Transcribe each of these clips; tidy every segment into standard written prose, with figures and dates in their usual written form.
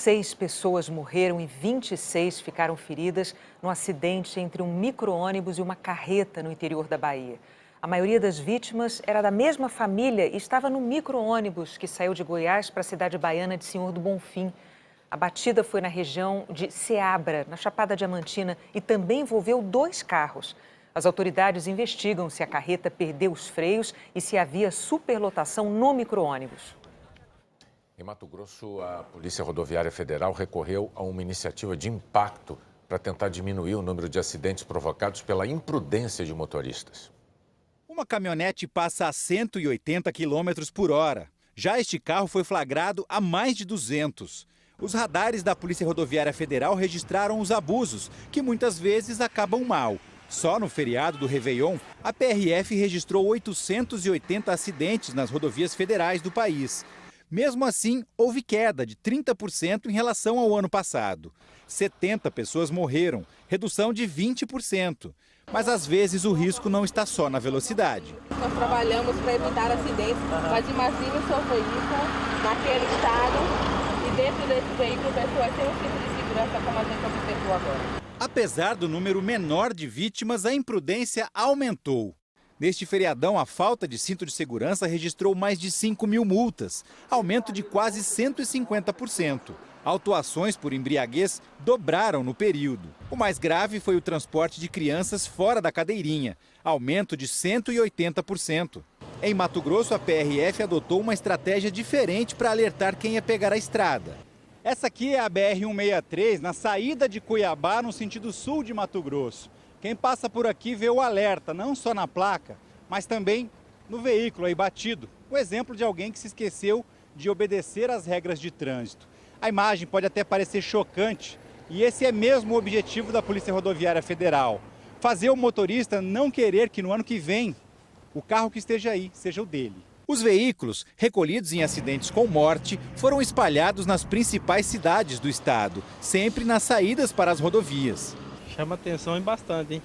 6 pessoas morreram e 26 ficaram feridas no acidente entre um micro-ônibus e uma carreta no interior da Bahia. A maioria das vítimas era da mesma família e estava no micro-ônibus que saiu de Goiás para a cidade baiana de Senhor do Bonfim. A batida foi na região de Ceabra, na Chapada Diamantina, e também envolveu 2 carros. As autoridades investigam se a carreta perdeu os freios e se havia superlotação no micro-ônibus. Em Mato Grosso, a Polícia Rodoviária Federal recorreu a uma iniciativa de impacto para tentar diminuir o número de acidentes provocados pela imprudência de motoristas. Uma caminhonete passa a 180 km por hora. Já este carro foi flagrado a mais de 200. Os radares da Polícia Rodoviária Federal registraram os abusos, que muitas vezes acabam mal. Só no feriado do Réveillon, a PRF registrou 880 acidentes nas rodovias federais do país. Mesmo assim, houve queda de 30% em relação ao ano passado. 70 pessoas morreram, redução de 20%. Mas às vezes o risco não está só na velocidade. Nós trabalhamos para evitar acidentes, mas imagine o seu veículo naquele estado e dentro desse veículo pessoas sem um cinto de segurança como a gente observou agora. Apesar do número menor de vítimas, a imprudência aumentou. Neste feriadão, a falta de cinto de segurança registrou mais de 5 mil multas, aumento de quase 150%. Autuações por embriaguez dobraram no período. O mais grave foi o transporte de crianças fora da cadeirinha, aumento de 180%. Em Mato Grosso, a PRF adotou uma estratégia diferente para alertar quem ia pegar a estrada. Essa aqui é a BR-163, na saída de Cuiabá, no sentido sul de Mato Grosso. Quem passa por aqui vê o alerta, não só na placa, mas também no veículo aí batido. O exemplo de alguém que se esqueceu de obedecer às regras de trânsito. A imagem pode até parecer chocante, e esse é mesmo o objetivo da Polícia Rodoviária Federal. Fazer o motorista não querer que no ano que vem o carro que esteja aí seja o dele. Os veículos, recolhidos em acidentes com morte, foram espalhados nas principais cidades do estado, sempre nas saídas para as rodovias. Chama atenção bastante, hein?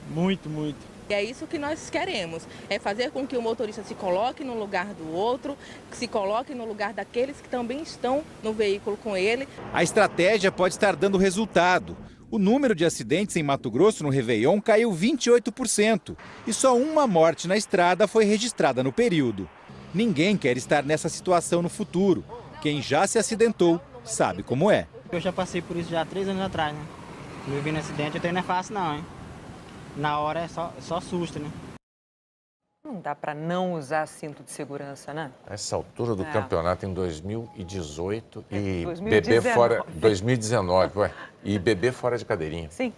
Muito, muito. É isso que nós queremos, é fazer com que o motorista se coloque no lugar do outro, que se coloque no lugar daqueles que também estão no veículo com ele. A estratégia pode estar dando resultado. O número de acidentes em Mato Grosso no Réveillon caiu 28% e só uma morte na estrada foi registrada no período. Ninguém quer estar nessa situação no futuro. Quem já se acidentou sabe como é. Eu já passei por isso já há 3 anos atrás, né? Me vi no acidente, até não é fácil não, hein? Na hora é só susto, né? Não dá para não usar cinto de segurança, né? Essa altura do campeonato em 2018 e 2019. bebê fora... 2019, ué. E bebê fora de cadeirinha. Sim.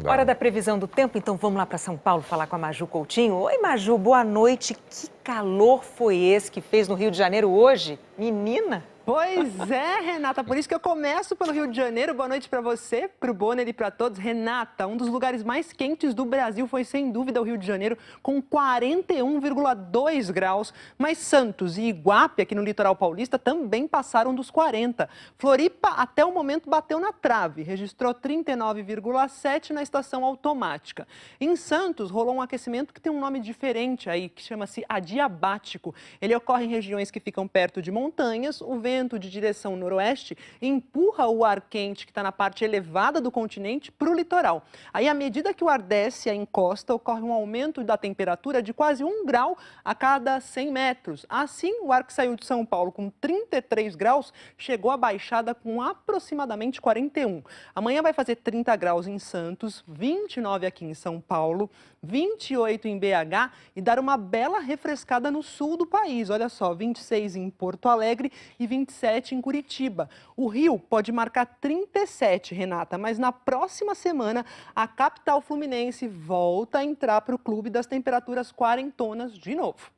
Hora da previsão do tempo, então vamos lá para São Paulo falar com a Maju Coutinho. Oi, Maju, boa noite. Que calor foi esse que fez no Rio de Janeiro hoje? Menina! Pois é, Renata, por isso que eu começo pelo Rio de Janeiro. Boa noite para você, para o Bonner e para todos. Renata, um dos lugares mais quentes do Brasil foi sem dúvida o Rio de Janeiro, com 41,2 graus. Mas Santos e Iguape, aqui no litoral paulista, também passaram dos 40. Floripa, até o momento, bateu na trave, registrou 39,7 na estação automática. Em Santos, rolou um aquecimento que tem um nome diferente aí, que chama-se adiabático. Ele ocorre em regiões que ficam perto de montanhas. O vento de direção noroeste empurra o ar quente que está na parte elevada do continente para o litoral. Aí, à medida que o ar desce a encosta, ocorre um aumento da temperatura de quase 1 grau a cada 100 metros. Assim, o ar que saiu de São Paulo com 33 graus chegou à Baixada com aproximadamente 41. Amanhã vai fazer 30 graus em Santos, 29 aqui em São Paulo, 28 em BH e dar uma bela refrescada no sul do país. Olha só, 26 em Porto Alegre e 27 em Curitiba. O Rio pode marcar 37, Renata, mas na próxima semana a capital fluminense volta a entrar para o clube das temperaturas quarentonas de novo.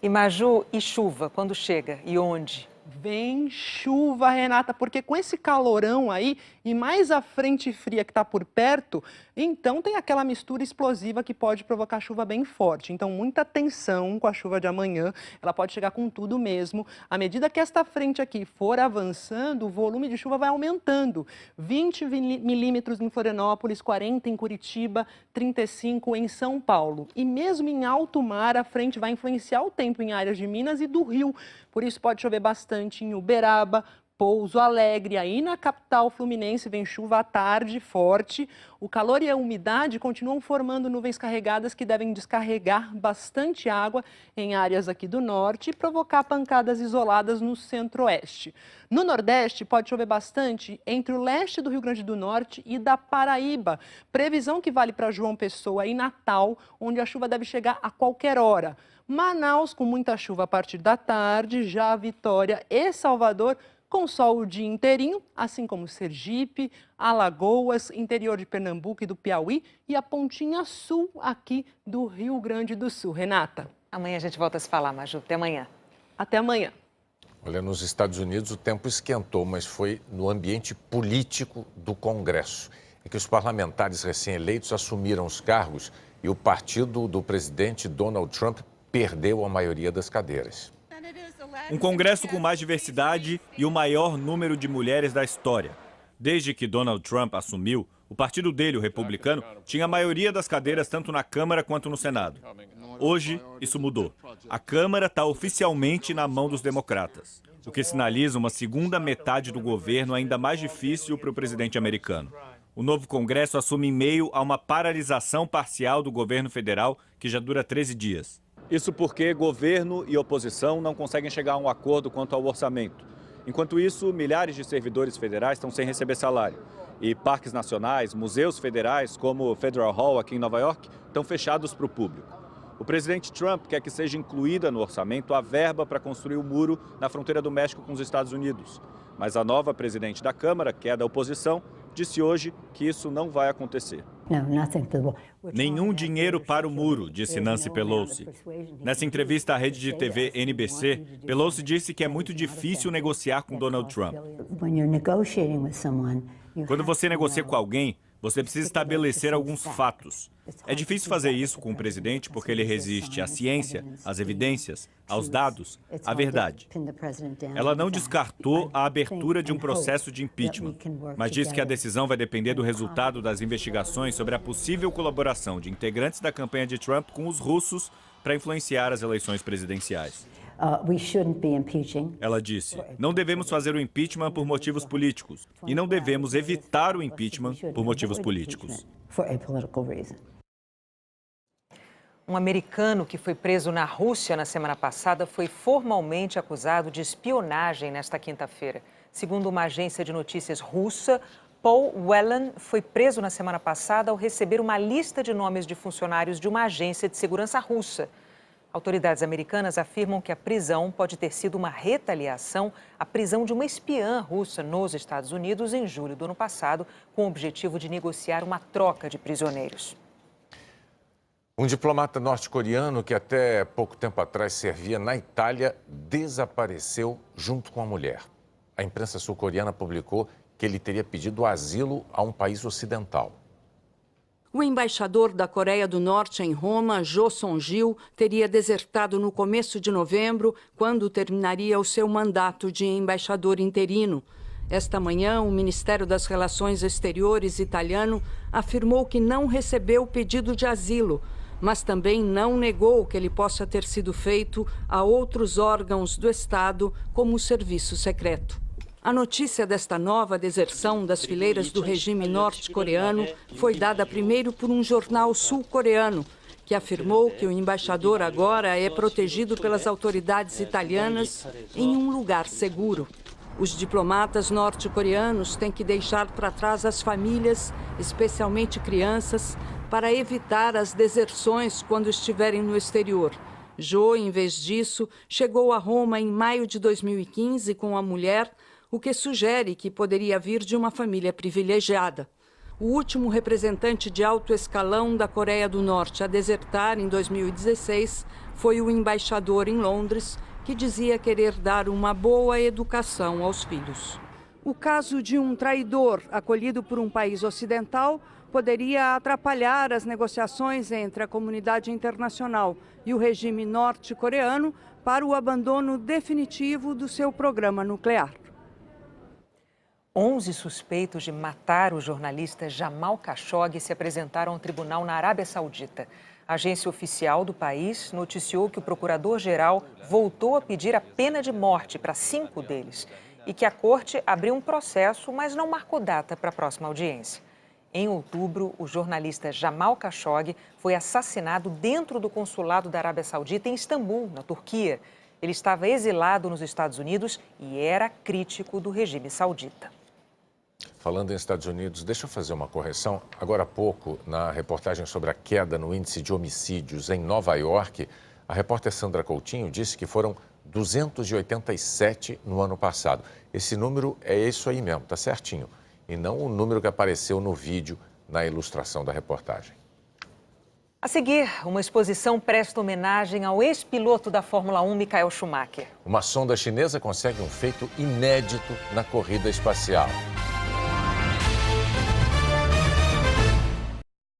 E Maju, e chuva, quando chega? E onde? Vem chuva, Renata, porque com esse calorão aí e mais a frente fria que está por perto, então tem aquela mistura explosiva que pode provocar chuva bem forte. Então, muita atenção com a chuva de amanhã, ela pode chegar com tudo mesmo. À medida que esta frente aqui for avançando, o volume de chuva vai aumentando. 20 milímetros em Florianópolis, 40 em Curitiba, 35 em São Paulo. E mesmo em alto mar, a frente vai influenciar o tempo em áreas de Minas e do Rio. Por isso pode chover bastante em Uberaba, Pouso Alegre, aí na capital fluminense, vem chuva à tarde, forte. O calor e a umidade continuam formando nuvens carregadas que devem descarregar bastante água em áreas aqui do norte e provocar pancadas isoladas no centro-oeste. No nordeste, pode chover bastante entre o leste do Rio Grande do Norte e da Paraíba. Previsão que vale para João Pessoa e Natal, onde a chuva deve chegar a qualquer hora. Manaus, com muita chuva a partir da tarde, já Vitória e Salvador, com sol o dia inteirinho, assim como Sergipe, Alagoas, interior de Pernambuco e do Piauí e a pontinha sul aqui do Rio Grande do Sul. Renata. Amanhã a gente volta a se falar, Maju. Até amanhã. Até amanhã. Olha, nos Estados Unidos o tempo esquentou, mas foi no ambiente político do Congresso, em que os parlamentares recém-eleitos assumiram os cargos e o partido do presidente Donald Trump perdeu a maioria das cadeiras. Um Congresso com mais diversidade e o maior número de mulheres da história. Desde que Donald Trump assumiu, o partido dele, o republicano, tinha a maioria das cadeiras tanto na Câmara quanto no Senado. Hoje, isso mudou. A Câmara está oficialmente na mão dos democratas, o que sinaliza uma segunda metade do governo ainda mais difícil para o presidente americano. O novo Congresso assume em meio a uma paralisação parcial do governo federal que já dura 13 dias. Isso porque governo e oposição não conseguem chegar a um acordo quanto ao orçamento. Enquanto isso, milhares de servidores federais estão sem receber salário. E parques nacionais, museus federais, como o Federal Hall aqui em Nova York, estão fechados para o público. O presidente Trump quer que seja incluída no orçamento a verba para construir o muro na fronteira do México com os Estados Unidos. Mas a nova presidente da Câmara, que é da oposição, disse hoje que isso não vai acontecer. Nenhum dinheiro para o muro, disse Nancy Pelosi. Nessa entrevista à rede de TV NBC, Pelosi disse que é muito difícil negociar com Donald Trump. Quando você negocia com alguém, você precisa estabelecer alguns fatos. É difícil fazer isso com o presidente porque ele resiste à ciência, às evidências, aos dados, à verdade. Ela não descartou a abertura de um processo de impeachment, mas disse que a decisão vai depender do resultado das investigações sobre a possível colaboração de integrantes da campanha de Trump com os russos para influenciar as eleições presidenciais. Ela disse, não devemos fazer o impeachment por motivos políticos e não devemos evitar o impeachment por motivos políticos. Um americano que foi preso na Rússia na semana passada foi formalmente acusado de espionagem nesta quinta-feira. Segundo uma agência de notícias russa, Paul Whelan foi preso na semana passada ao receber uma lista de nomes de funcionários de uma agência de segurança russa. Autoridades americanas afirmam que a prisão pode ter sido uma retaliação à prisão de uma espiã russa nos Estados Unidos em julho do ano passado, com o objetivo de negociar uma troca de prisioneiros. Um diplomata norte-coreano que até pouco tempo atrás servia na Itália desapareceu junto com a mulher. A imprensa sul-coreana publicou que ele teria pedido asilo a um país ocidental. O embaixador da Coreia do Norte em Roma, Jo Song-gil, teria desertado no começo de novembro, quando terminaria o seu mandato de embaixador interino. Esta manhã, o Ministério das Relações Exteriores italiano afirmou que não recebeu o pedido de asilo, mas também não negou que ele possa ter sido feito a outros órgãos do Estado, como o Serviço Secreto. A notícia desta nova deserção das fileiras do regime norte-coreano foi dada primeiro por um jornal sul-coreano, que afirmou que o embaixador agora é protegido pelas autoridades italianas em um lugar seguro. Os diplomatas norte-coreanos têm que deixar para trás as famílias, especialmente crianças, para evitar as deserções quando estiverem no exterior. Jo, em vez disso, chegou a Roma em maio de 2015 com a mulher, o que sugere que poderia vir de uma família privilegiada. O último representante de alto escalão da Coreia do Norte a desertar em 2016 foi o embaixador em Londres, que dizia querer dar uma boa educação aos filhos. O caso de um traidor acolhido por um país ocidental poderia atrapalhar as negociações entre a comunidade internacional e o regime norte-coreano para o abandono definitivo do seu programa nuclear. 11 suspeitos de matar o jornalista Jamal Khashoggi se apresentaram ao tribunal na Arábia Saudita. A agência oficial do país noticiou que o procurador-geral voltou a pedir a pena de morte para 5 deles. e que a corte abriu um processo, mas não marcou data para a próxima audiência. Em outubro, o jornalista Jamal Khashoggi foi assassinado dentro do consulado da Arábia Saudita em Istambul, na Turquia. Ele estava exilado nos Estados Unidos e era crítico do regime saudita. Falando em Estados Unidos, deixa eu fazer uma correção. Agora há pouco, na reportagem sobre a queda no índice de homicídios em Nova York, a repórter Sandra Coutinho disse que foram 287 no ano passado. Esse número é isso aí mesmo, tá certinho. E não o número que apareceu no vídeo na ilustração da reportagem. A seguir, uma exposição presta homenagem ao ex-piloto da Fórmula 1, Michael Schumacher. Uma sonda chinesa consegue um feito inédito na corrida espacial.